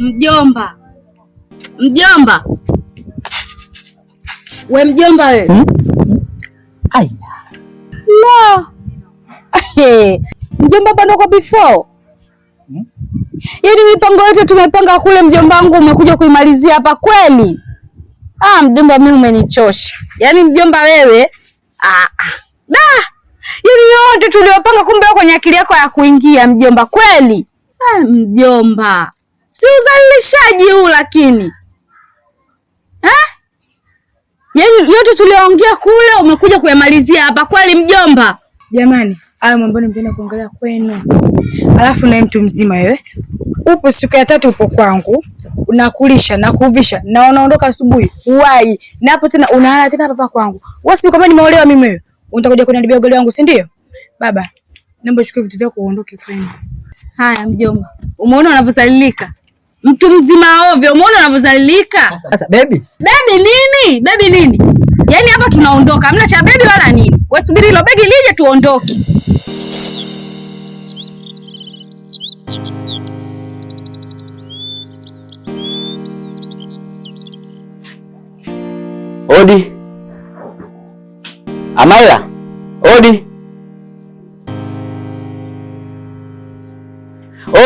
Mjomba. Mjomba. We mjomba wewe. Aya. La. Mjomba hapa ndo kwa before. Yaani mipango yote tumepanga kule, mjomba wangu umekuja kuimalizia hapa kweli? Mjomba mimi umenichosha. Yaani mjomba wewe, da. Yaani yote tuliopanga kumbe kwenye akili yako ya kuingia mjomba kweli? Mjomba. Si uzalishaji huu lakini. Yaani yote tuliongea kule umekuja kuyamalizia hapa kweli mjomba? Jamani, hayo mambo nipenda kuongelea kwenu. Alafu na mtu mzima wewe. Upo siku ya 3 upo kwangu, unakulisha na kuvisha na unaondoka asubuhi. Uwai. Na hapo tena unaana tena hapa kwangu. Wewe si kama nimeolewa mimi wewe. Unataka kuniharibia goli wangu, si ndio? Baba, naomba uchukue vitu vyako uondoke kwenu. Haya mjomba. Umeona unavyozalilika? Mtu mzima ovyo, umeona unavyozalilika? Sasa baby. Baby nini? Baby nini? Yaani hapa tunaondoka. Hamna cha baby wala nini. Wewe subiri hilo begi lije tuondoke. Odi. Amaila. Odi.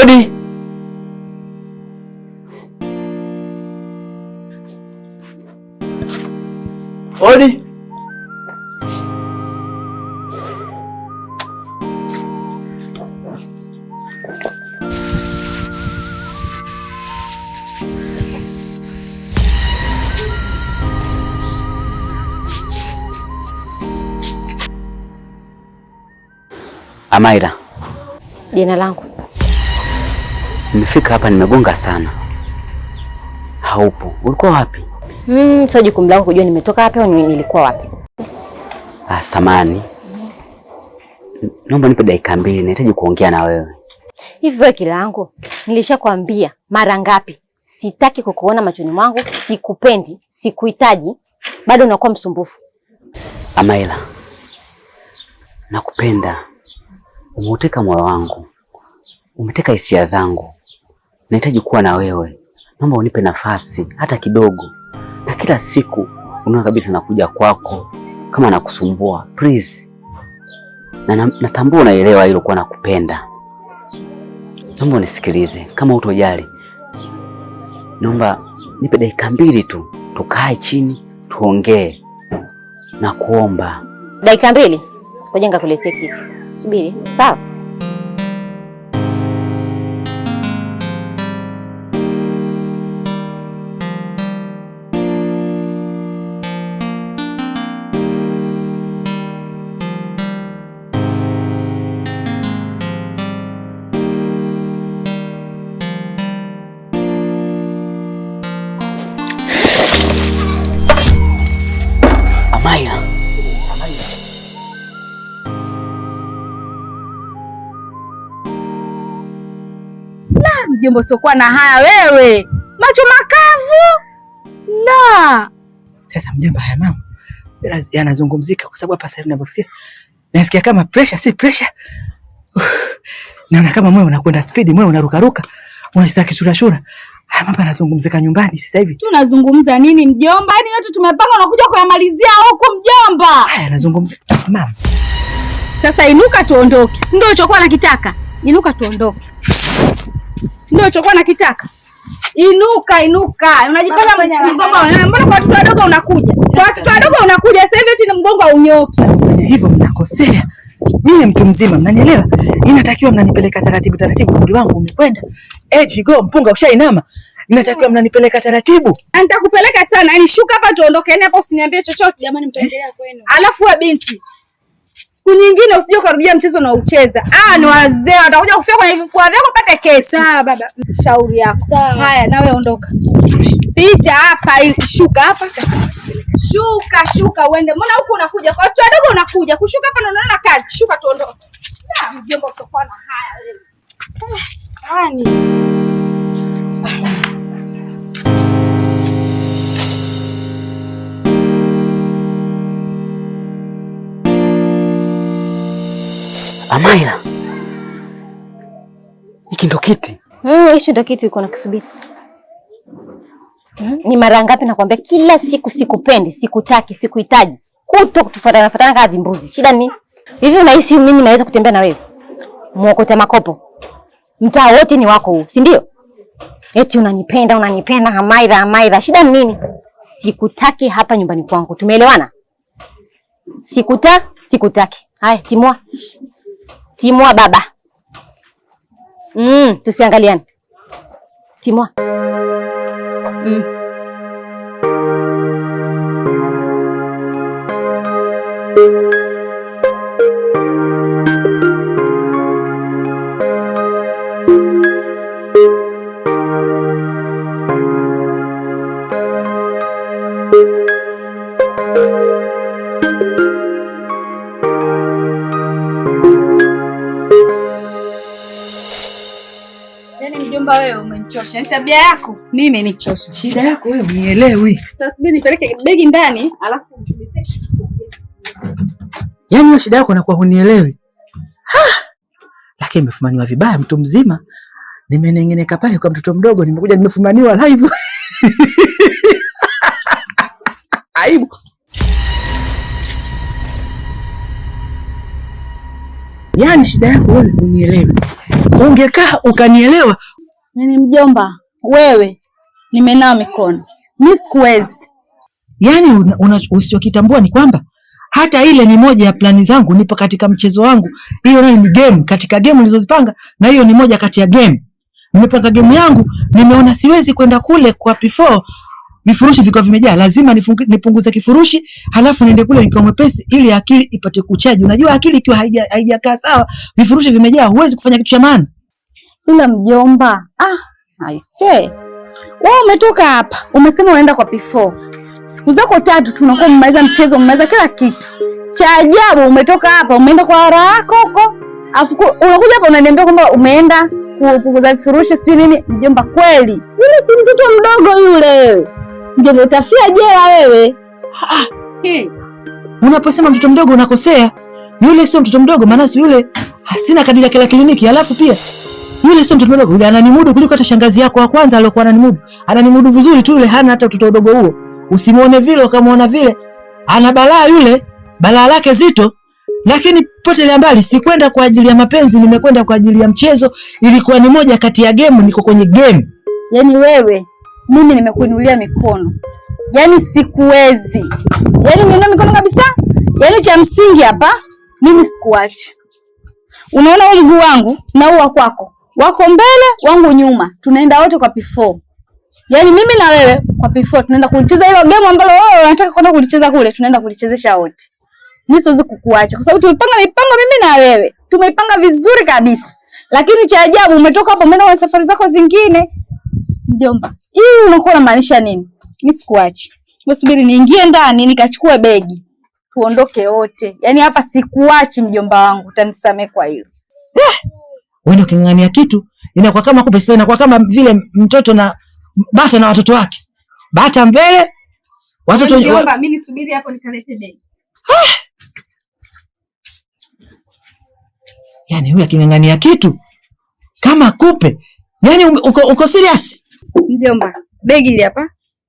Odi. Odi. Amaila. Jina langu. Nimefika hapa nimegonga sana. Haupo. Ulikuwa wapi? Sio jukumu langu kujua nimetoka wapi au nilikuwa wapi. Samani. Naomba nipe dakika 2, nahitaji kuongea na wewe. Hivi wewe kilangu, nilishakwambia mara ngapi? Sitaki kukuona machoni mwangu, sikupendi, sikuhitaji. Bado unakuwa msumbufu. Amaila. Nakupenda. Umeteka moyo wangu. Umeteka hisia zangu. Nahitaji kuwa na wewe. Naomba unipe nafasi hata kidogo. Na kila siku unaona kabisa nakuja kwako kama nakusumbua. Please. Na natambua unaelewa hilo kwa nakupenda. Naomba unisikilize kama utojali. Naomba nipe dakika 2 tu. Tukae chini tuongee. Na kuomba. Dakika 2? Ngoja ngakuletee kiti. Subiri. Sawa? Amaila. Mjomba usiokuwa na haya wewe. Macho makavu. La. Sasa mjomba, haya mama yanazungumzika kwa sababu hapa sasa ninavyofikia nasikia kama pressure, si pressure. Naona kama moyo unakwenda speed, moyo unarukaruka. Unashika kishura. Haya mambo yanazungumzika nyumbani sasa hivi. Tunazungumza nini mjomba? Yaani yote tumepanga unakuja kuyamalizia huko mjomba. Haya yanazungumzika mama. Sasa inuka tuondoke. Si ndio ulichokuwa nakitaka? Inuka tuondoke. Si ndio ulichokuwa nakitaka? Inuka. Unajifanya mgongo. Mbona kwa watoto wadogo unakuja? Kwa watoto wadogo unakuja sasa hivi eti mgongo unyoki. Fanya hivyo mnakosea. Mimi mtu mzima, mnanielewa? Inatakiwa mnanipeleka taratibu. Umri wangu umekwenda. Go mpunga ushainama. Inatakiwa mnanipeleka taratibu. Nitakupeleka sana. Yaani shuka hapa tuondoke. Yaani hapo usiniambie chochote. Jamani, mtaendelea kwenu. Alafu wewe binti. Siku nyingine usije ukarudia mchezo na ucheza. Ni wazee watakuja kufia kwenye vifua vyako pate kesi. Sawa baba. Shauri yako. Sawa. Haya na wewe ondoka. Pita hapa, shuka hapa sasa. Shuka uende. Mbona huko unakuja? Kwa watu wadogo unakuja. Kushuka hapa na unaona kazi. Shuka tuondoke. Mjomba utakuwa na haya wewe. Amaila. Hiki ndo kiti. Hicho ndo kiti uko nakisubiri. Ni mara ngapi nakwambia kila siku sikupendi, sikutaki, sikuhitaji. Kutokufuatana kama vimbuzi. Shida ni hivi unahisi mimi naweza kutembea na wewe? Muokota makopo. Mtaa wote ni wako huu, si ndio? Eti unanipenda Hamaira. Shida ni nini? Sikutaki hapa nyumbani kwangu. Tumeelewana? Sikutaki. Haya, timua baba. Tusiangaliane. Timua. Mjomba wewe umenichosha. Ni tabia yako. Mimi imenichosha. Shida yako wewe unielewi. Sasa subiri nipeleke begi ndani, alafu nikuletee. Yaani wewe shida yako inakuwa hunielewi. Lakini nimefumaniwa vibaya mtu mzima. Nimenengeneka pale kwa mtoto mdogo, nimekuja nimefumaniwa live. Aibu. Yaani shida yako wewe unielewi. Ungekaa ukanielewa. Yaani mjomba, wewe nimenao mikono. Mimi sikuwezi. Yaani usichokitambua ni kwamba hata ile ni moja ya plani zangu, nipo katika mchezo wangu. Hiyo nayo ni game, katika game nilizozipanga, na hiyo ni moja kati ya game. Nimepanga game yangu, nimeona siwezi kwenda kule kwa P4 vifurushi viko vimejaa, lazima nipunguze kifurushi, halafu niende kule nikiwa mwepesi ili akili ipate kuchaji. Unajua akili ikiwa haijakaa sawa, vifurushi vimejaa, huwezi kufanya kitu cha maana. Ila mjomba, I say. Wewe umetoka hapa, umesema unaenda kwa P4. Siku zako 3 tunakuwa mmaliza mchezo, mmaliza kila kitu. Cha ajabu umetoka hapa, umeenda kwa hara yako huko. Afu unakuja hapa unaniambia kwamba umeenda kupunguza vifurushi sio nini? Mjomba kweli. Yule si mtoto mdogo yule. Mjomba utafia jela wewe. Unaposema mtoto mdogo unakosea. Yule sio mtoto mdogo, maana yule hasina kadiri ya kila kliniki. Alafu pia yule sio mtoto mdogo, yule ananimudu kuliko hata shangazi yako wa kwanza aliyokuwa ananimudu. Ananimudu vizuri tu, yule hana hata mtoto mdogo huo. Usimuone vile ukamwona vile. Ana balaa yule, balaa lake zito. Lakini potelea mbali, sikwenda kwa ajili ya mapenzi, nimekwenda kwa ajili ya mchezo. Ilikuwa ni moja kati ya game, niko kwenye game. Yaani wewe, mimi nimekuinulia mikono. Yaani sikuwezi. Yaani mimi mikono kabisa. Yaani cha msingi hapa, mimi sikuachi. Unaona huu mguu wangu na huu wa kwako. Wako mbele, wangu nyuma. Tunaenda wote kwa P4. Yaani mimi na wewe kwa P4 tunaenda kulicheza hilo game ambalo wewe unataka kwenda kulicheza kule, tunaenda kulichezesha wote. Mimi siwezi kukuacha kwa sababu tumepanga mipango mimi na wewe. Tumeipanga vizuri kabisa. Lakini cha ajabu umetoka hapo umeenda kwa safari zako zingine. Mjomba, hii unakuwa unamaanisha nini? Mimi sikuachi. Subiri niingie ndani nikachukue begi. Tuondoke wote. Yaani hapa sikuachi mjomba wangu, utanisamee kwa hilo. Wewe ukingangania kitu inakuwa kama kupe, sasa inakuwa kama vile mtoto na bata na watoto wake. Bata mbele, watoto mjomba, mimi nisubiri hapo nikalete begi. Yaani huyu akingangania kitu kama kupe. Yaani uko serious? Mjomba, begi hili hapa.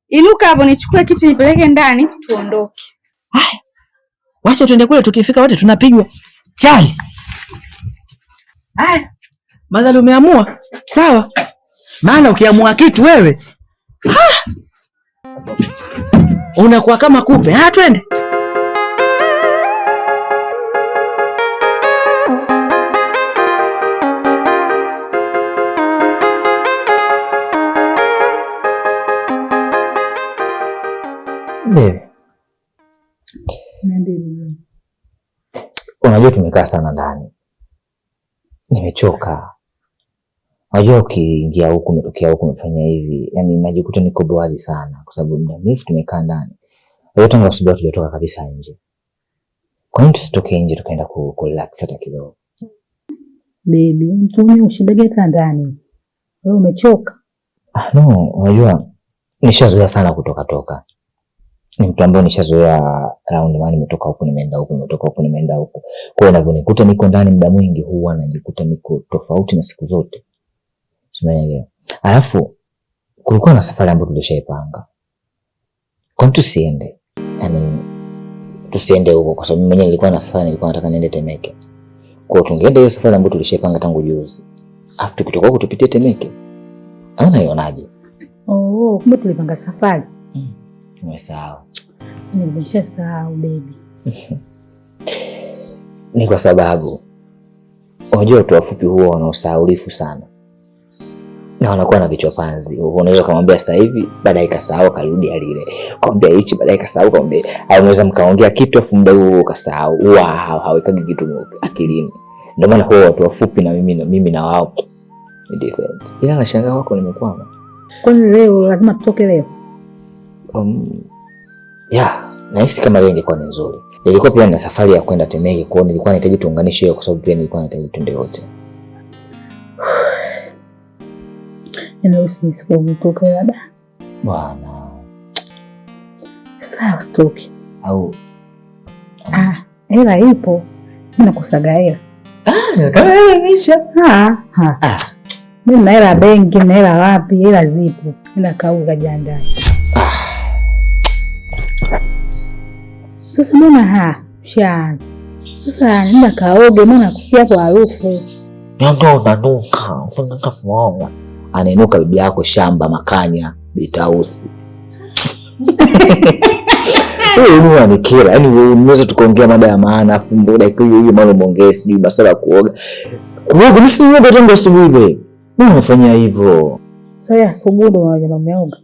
Inuka hapo nichukue kiti nipeleke ndani tuondoke. Haya. Wacha tuende kule, tukifika wote tunapigwa chali. Haya. Madhali umeamua, sawa? Maana ukiamua kitu wewe unakuwa kama kupe. Twende. Bebe, unajua tumekaa sana ndani, nimechoka. Unajua ukiingia huku umetokea huku umefanya hivi, yani najikuta niko bored sana kwa sababu muda mrefu tumekaa ndani. Leo tangu asubuhi tujatoka kabisa nje. Kwa nini tusitoke nje tukaenda ku relax hata kidogo? Baby, mtumie ushindage hata ndani. Wewe umechoka? No, unajua nishazoea sana kutoka. Ni mtu ambaye nishazoea round man, nimetoka huku nimeenda huku, nimetoka huku nimeenda huku. Kwa hiyo ninavyonikuta niko ndani muda mwingi huwa najikuta niko tofauti na siku zote. Umeelewa? Alafu kulikuwa na safari ambayo tulishaipanga. Kwa nini tusiende? Yaani tusiende huko kwa sababu mwenyewe nilikuwa na safari, nilikuwa nataka niende Temeke. Kwa hiyo tungeenda hiyo safari ambayo tulishaipanga tangu juzi. Afu tukitoka huko tupitie Temeke. Au unaionaje? Oh, kumbe tulipanga safari. Umesahau. Nimeshasahau baby. Ni kwa sababu unajua watu wafupi huwa wanaosahaulifu sana. Na wanakuwa na vichwa panzi. Unaweza kumwambia sasa hivi, baadaye kasahau karudi alile. Kumwambia hichi baadaye kasahau kumwambia. Au unaweza mkaongea kitu afu muda huo kasahau. Hawekagi kitu akilini. Ndio maana huwa watu wafupi na mimi na wao ni different. Ila nashangaa wako nimekwama. Kwani leo lazima tutoke leo? Nahisi kama leo ingekuwa ni nzuri. Nilikuwa pia na safari ya kwenda Temeke, kwa hiyo nilikuwa nahitaji tuunganishe hiyo kwa sababu pia nilikuwa nahitaji twende wote. Usisikie kutoka labda. Bwana. Sawa tutoke. Au hela ipo. Mimi nakusaga hela. Kama hela imeisha. Mimi na hela benki, na hela wapi? Hela zipo. Nenda kauka kajiandae. Sasa mbona shaanza. Sasa nenda kaoge, maana kusikia hapo harufu. Ndio unanuka, unataka kuoga. Anainuka bibi yako shamba makanya bitausi. Wewe ni kila, yaani unaweza tukaongea mada ya maana afu muda hiyo mara muongee sijui masuala ya kuoga. Kuoga msioga tangu asubuhi babe. Mbona unafanya hivyo? Sasa asubuhi ndo unaoga.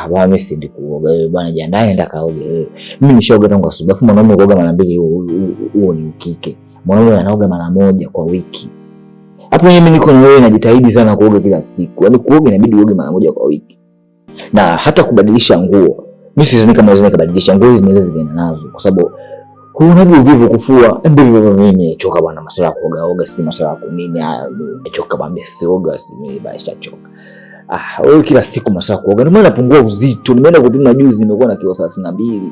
Bwana mimi siendi kuoga wewe bwana, jiandae nenda kaoge wewe. Mimi nishaoga tangu asubuhi. Afu mwanaume kuoga mara mbili huo ni ukike. Mwanaume anaoga mara moja kwa wiki. Hapo mimi niko na wewe najitahidi sana kuoga kila siku. Yaani kuoga inabidi uoge mara moja kwa wiki. Na hata kubadilisha nguo. Mimi sizini kama lazima kubadilisha nguo, hizi zinaweza zikaenda nazo kwa sababu huonaje uvivu kufua. Ndio mimi nimechoka bwana, masuala ya kuoga si masuala ya kunini. Nimechoka bwana, sioga mimi baisha choka. Wewe kila siku masuala ya kuoga. Ndio maana napungua uzito. Nimeenda kupima juzi nimekuwa na kilo 32.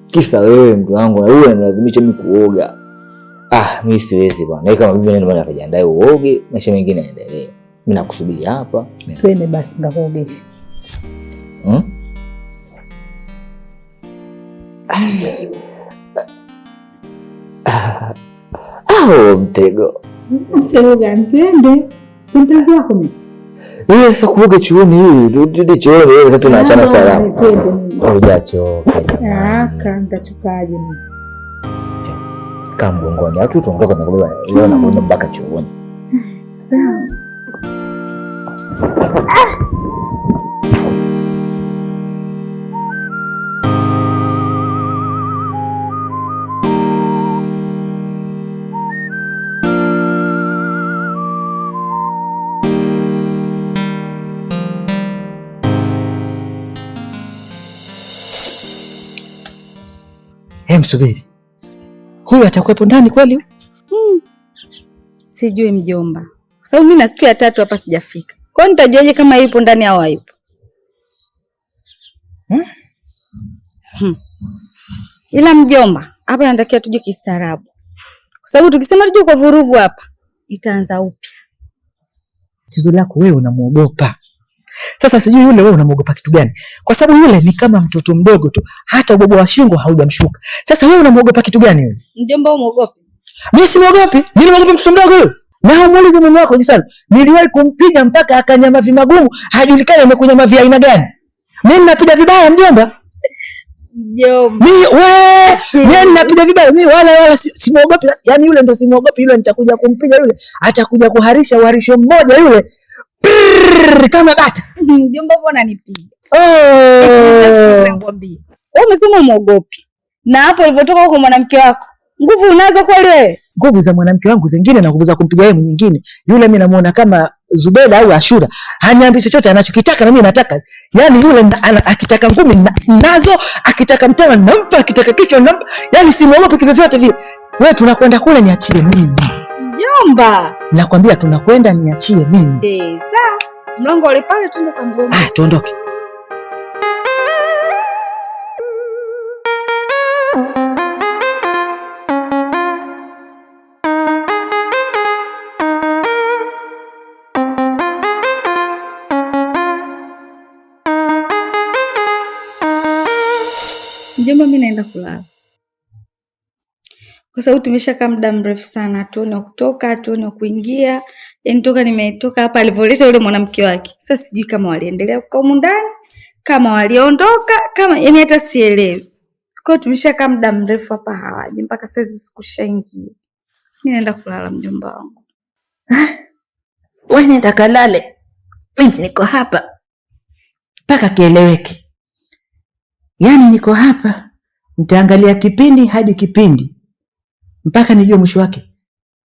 Kisa wewe mke wangu na wewe unanilazimisha mimi kuoga. Mimi siwezi bwana. Kama mimi ndio maana nikajiandae uoge, maisha mengine yaendelee. Mimi nakusubiri hapa. Twende basi ngakuogesha. Mtego. Mtego gani? Twende. Si mpenzi wako mimi. Sasa kuoga chuoni hii, ndio chuoni sasa tunaachana salama. Hujachoka. Nitachokaje mimi? Kama mgongoni, watu tuondoka na kulewa leo na kwenda mpaka chuoni. Sawa. Msubiri. Huyu atakuwepo ndani kweli? Sijui mjomba. Kwa sababu mimi na siku ya 3 hapa sijafika. Kwa hiyo nitajuaje kama yupo ndani au hayupo? Ila mjomba, hapa natakiwa tuje kistaarabu. Kwa sababu tukisema tuje kwa vurugu hapa, itaanza upya. Tatizo lako wewe unamuogopa. Sasa sijui yule wewe unamuogopa kitu gani? Kwa sababu yule ni kama mtoto mdogo tu, hata ubobo wa shingo haujamshuka. Sasa wewe unamuogopa kitu gani yule? Mjomba umuogope? Mimi simuogopi. Mimi naogopa mtoto mdogo yule. Na umuulize mume wako jinsi niliwahi kumpiga mpaka akanyama vimagumu, hajulikani amekunyama vya aina gani. Mimi napiga vibaya mjomba. Mjomba. Mimi napiga vibaya. Mimi wala simuogopi. Yaani yule ndo simuogopi, yule nitakuja kumpiga yule. Atakuja kuharisha uharisho mmoja yule. Kama bata. Mjomba mbona unanipiga? Ngwambie. Wewe umesema umuogopi. Na hapo ulipotoka huko mwanamke wako, nguvu unazo kweli wewe? Nguvu za mwanamke wangu zingine na nguvu za kumpiga yeye nyingine. Yule mimi namuona kama Zubeda au Ashura. Haniambi chochote anachokitaka na mimi nataka. Yaani yule akitaka ngumi nazo, akitaka mtema nampa, akitaka kichwa nampa. Yaani simuogopi kivyovyote vile. Wewe tunakwenda kule niachie mimi. Mjomba. Nakwambia tunakwenda niachie mimi. Sawa. Mlango ule pale tuende kwa mgongo. Tuondoke. Mjomba, mimi naenda kulala. Kwa sababu tumeshakaa muda mrefu sana, hatuoni kutoka, hatuoni kuingia. Yaani toka nimetoka hapa alivyoleta yule mwanamke wake. Sasa sijui kama waliendelea kukaa huko ndani, kama waliondoka, kama yaani hata sielewi. Kwa hiyo tumeshakaa muda mrefu hapa hawaji mpaka sasa sikushaingia. Mimi naenda kulala mjomba wangu. Wewe nenda kalale. Mimi niko hapa. Mpaka kieleweke. Yaani niko hapa nitaangalia kipindi hadi kipindi mpaka nijue mwisho wake.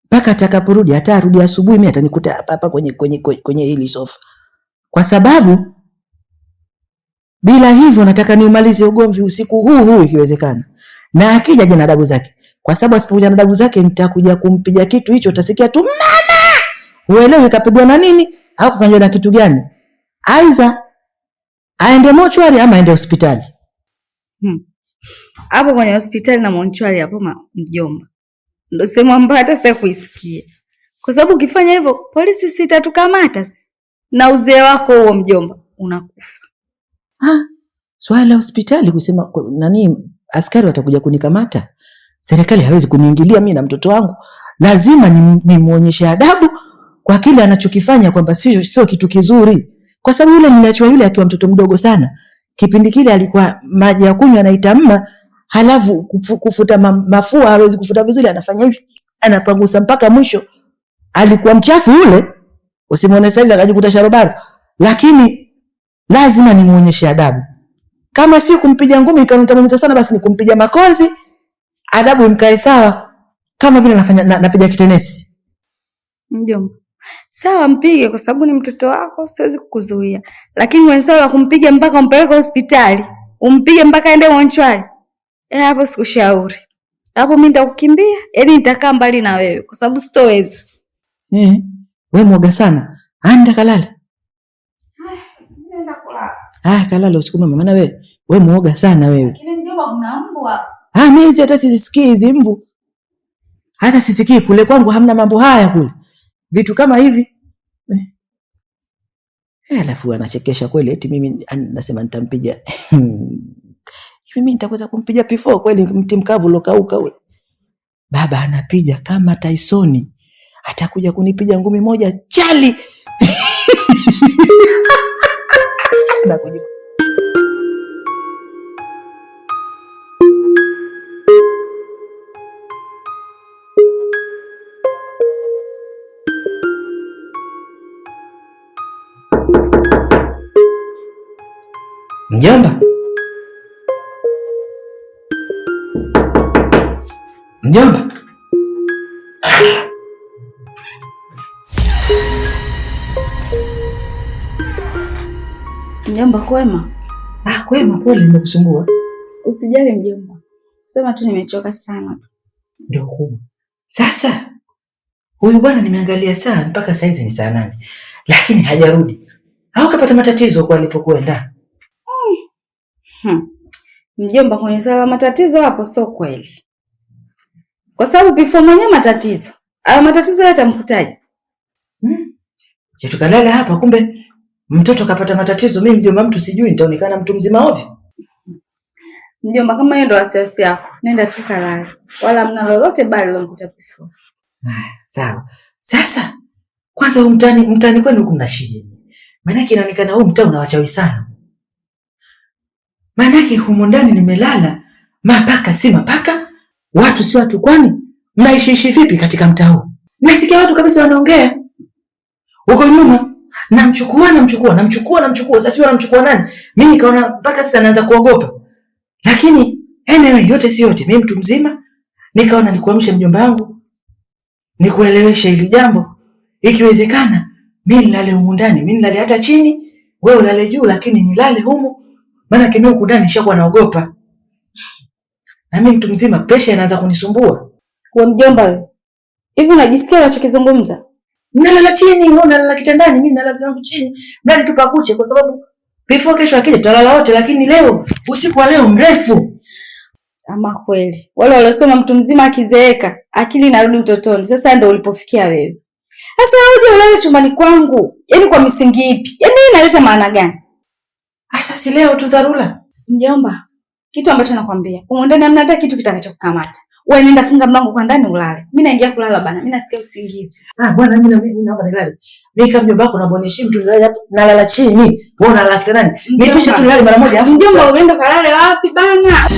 Mpaka atakaporudi, hata arudi asubuhi mimi atanikuta hapa kwenye hili sofa. Kwa sababu bila hivyo nataka niumalize ugomvi usiku huu ikiwezekana. Na akija jana adabu zake. Kwa sababu asipokuja na adabu zake nitakuja kumpiga kitu hicho, utasikia tu mama. Uelewi kapigwa na nini au kanjwa na kitu gani? Aiza aende mochwari ama aende hospitali. Hapo kwenye hospitali na mochwari hapo mjomba. Ndio sehemu ambayo hata sitaki kuisikia. Kwa sababu ukifanya hivyo polisi sitatukamata. Na uzee wako huo mjomba unakufa. Swala la hospitali kusema nani askari watakuja kunikamata. Serikali hawezi kuniingilia mimi na mtoto wangu. Lazima nimuonyeshe adabu kwa kile anachokifanya kwamba sio kitu kizuri. Kwa sababu yule niliachwa yule akiwa mtoto mdogo sana. Kipindi kile alikuwa maji ya kunywa anaitamma, halafu kufuta mafua hawezi kufuta vizuri, anafanya hivi, anapangusa mpaka mwisho. Alikuwa mchafu yule, usimuone sasa hivi akajikuta sharobaro. Lakini lazima nimuonyeshe adabu. Kama si kumpiga ngumi ikanitamamiza sana, basi nikumpiga makozi, adabu imkae sawa, kama vile napiga kitenesi. Mjomba, sawa mpige kwa sababu ni mtoto wako, siwezi kukuzuia. Lakini wenzao wa kumpiga mpaka umpeleke hospitali, umpige mpaka aende mochwari. Hapo sikushauri. Hapo mimi nitakukimbia, yaani nitakaa mbali na wewe kwa sababu sitoweza. Wewe mwoga sana. Anda kalala. Nenda kulala. Kalala usiku maana wewe mwoga sana wewe. Lakini mjomba kuna mbu hapa. Mimi hata sisikii hizi mbu. Hata sisikii kule kwangu hamna mambo haya kule. Vitu kama hivi. Alafu anachekesha kweli eti mimi nasema nitampiga. Hivi mimi nitakwenda kumpiga P4 kweli mti mkavu lokauka ule. Baba anapiga kama Tyson. Atakuja kunipiga ngumi moja chali. Nakuja. Mjomba. Mjomba. Mjomba kwema? Kwema, pole nimekusumbua. Usijali mjomba. Sema tu nimechoka sana. Ndio kubwa. Sasa huyu bwana nimeangalia saa mpaka saizi ni saa 8. Lakini hajarudi. Au kapata matatizo kwa alipokwenda? Mjomba, kwenye sala matatizo hapo sio kweli. Kwa sababu before mwenye matatizo. Hayo matatizo yatamkutaje? Si tukalala hapa kumbe mtoto kapata matatizo, mimi mjomba mtu sijui nitaonekana mtu mzima ovyo. Mjomba, kama hiyo ndo wasiwasi yako, nenda tu kalala. Wala mna lolote bali lomkuta before. Sawa. Sasa kwanza huu mtani kwenu huko mna shida nyinyi. Maana yake inaonekana huu mtaa una wachawi sana. Maana yake humo ndani nimelala, mapaka si mapaka, watu si watu, kwani mnaishi vipi katika mtaa huu? Nasikia watu kabisa wanaongea. Huko nyuma namchukua. Sasa sio namchukua nani? Mimi nikaona mpaka sasa naanza kuogopa. Lakini anyway, yote si yote, mimi mtu mzima, nikaona nikuamshe mjomba wangu. Nikueleweshe hili jambo. Ikiwezekana mimi nilale humu ndani, mimi nilale hata chini, wewe ulale juu, lakini nilale humu. Maana kimi huku ndani nishakuwa naogopa. Na mimi mtu mzima, pressure inaanza kunisumbua. Wewe mjomba wewe. Hivi unajisikia unachokizungumza? Nalala chini, wewe unalala kitandani, mimi nalala zangu chini. Mradi tupakuche kwa sababu before kesho akija tutalala wote, lakini leo usiku wa leo mrefu. Ama kweli. Wale waliosema mtu mzima akizeeka, akili inarudi utotoni. Sasa ndio ulipofikia wewe. Sasa uje ulale chumbani kwangu. Yaani kwa misingi ipi? Yaani inaleta maana gani? Hata si leo tu dharura. Mjomba, Kitu ambacho nakwambia, huko ndani hamna hata kitu kitakachokukamata. Wewe nenda funga mlango kwa ndani ulale. Mimi naingia kulala bana. Mimi nasikia usingizi. Bwana mimi naomba nilale. Mimi kama mjomba wako naboneshi mtu nilale hapo nalala chini. Wewe unalala kitandani. Mimi kisha tulale mara moja. Mjomba unaenda kalale wapi bana?